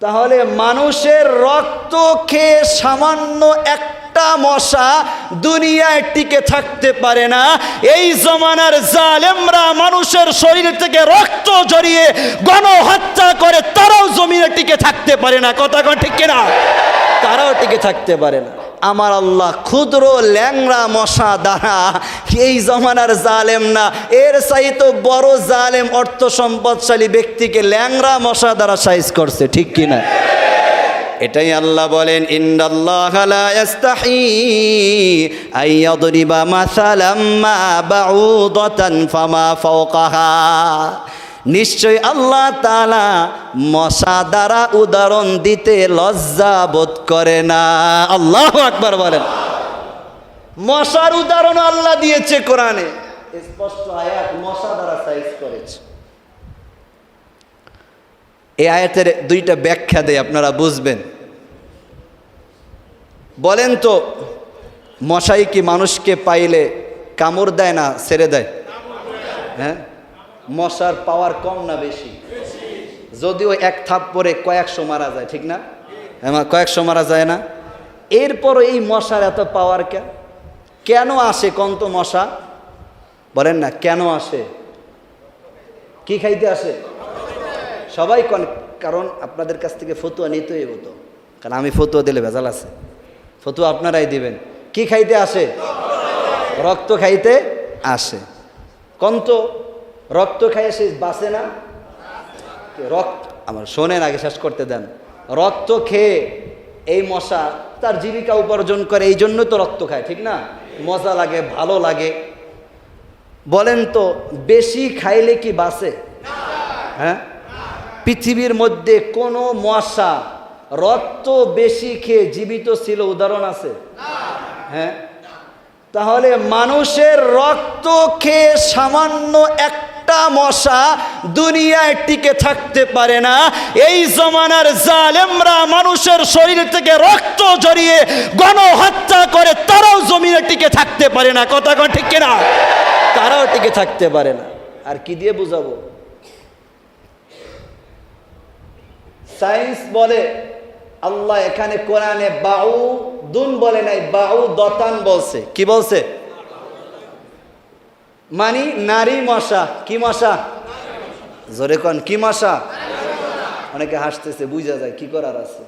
তাহলে মানুষের রক্ত খেয়ে সামান্য একটা মশা দুনিয়ায় টিকে থাকতে পারে না। এই জমানার জালেমরা মানুষের শরীর থেকে রক্ত ঝরিয়ে গণহত্যা করে, তারাও জমিনে টিকে থাকতে পারে না। কথা কন ঠিক কিনা? তারাও টিকে থাকতে পারে না। আমার আল্লাহ ক্ষুদ্র ল্যাংড়া মশা দ্বারা এই জমানার জালেম না, এর চাইতে বড় জালেম অর্থ সম্পদশালী ব্যক্তিকে ল্যাংড়া মশা দ্বারা সাইজ করছে। ঠিক কিনা? এটাই আল্লাহ বলেন, ইন্নাল্লাহা লা ইস্তাহি আইয়াদরিবা মাসালাম মা বাউদাতান ফামা ফাওকাহা। নিশ্চয় আল্লাহ তাআলা মশা দ্বারা উদাহরণ দিতে লজ্জা বোধ করে না। আল্লাহু আকবার বলেন। মশার উদাহরণ আল্লাহ দিয়েছে কোরআনে, স্পষ্ট আয়াত মশা দ্বারা সাইজ করেছে। এই আয়াতের দুইটা ব্যাখ্যা দেয়, আপনারা বুঝবেন। বলেন তো, মশাই কি মানুষকে পাইলে কামড় দেয় না ছেড়ে দেয়? হ্যাঁ, মশার পাওয়ার কম না বেশি? যদিও এক থাপ্পড়ে কয়েকশো মারা যায়, ঠিক না? কয়েকশো মারা যায় না? এরপরও এই মশার এত পাওয়ার কেন আসে? কোন তো মশা বলেন না, কেন আসে? কি খাইতে আসে? সবাই কোন? কারণ আপনাদের কাছ থেকে ফতুয়া নিতেই হতো, কারণ আমি ফতুয়া দিলে ভেজাল আছে। ফতুয়া আপনারাই দিবেন। কি খাইতে আসে? রক্ত খাইতে আসে। কোন তো রক্ত খাইয়ে সে বাঁচে না? রক্ত আমার শোনেন, আগে শেষ করতে দেন। রক্ত খেয়ে এই মশা তার জীবিকা উপার্জন করে, এই জন্য তো রক্ত খায়, ঠিক না? মজা লাগে, ভালো লাগে। বলেন তো, বেশি খাইলে কি বাঁচে? হ্যাঁ, পৃথিবীর মধ্যে কোনো মশা রক্ত বেশি খেয়ে জীবিত ছিল উদাহরণ আছে? হ্যাঁ, তাহলে মানুষের রক্ত খেয়ে সামান্য একটা মশা দুনিয়ায় টিকে থাকতে পারে না। এই জমানার জালেমরা মানুষের শরীর থেকে রক্ত ঝরিয়ে গণহত্যা করে, তারাও জমিনে টিকে থাকতে পারে না। কথা কন ঠিক কিনা? তারাও টিকে থাকতে পারে না। আর কি দিয়ে বুঝাবো? সায়েন্স বলে, আল্লাহ এখানে কোরআনে বাউদুন বলে নাই, বাউদাতান বলছে। কি বলছে? মানে নারী মশা। কি মশা? জোরে কোন, কি মশা? অনেকে হাসতেছে, বুঝা যায়, কি করার আছে।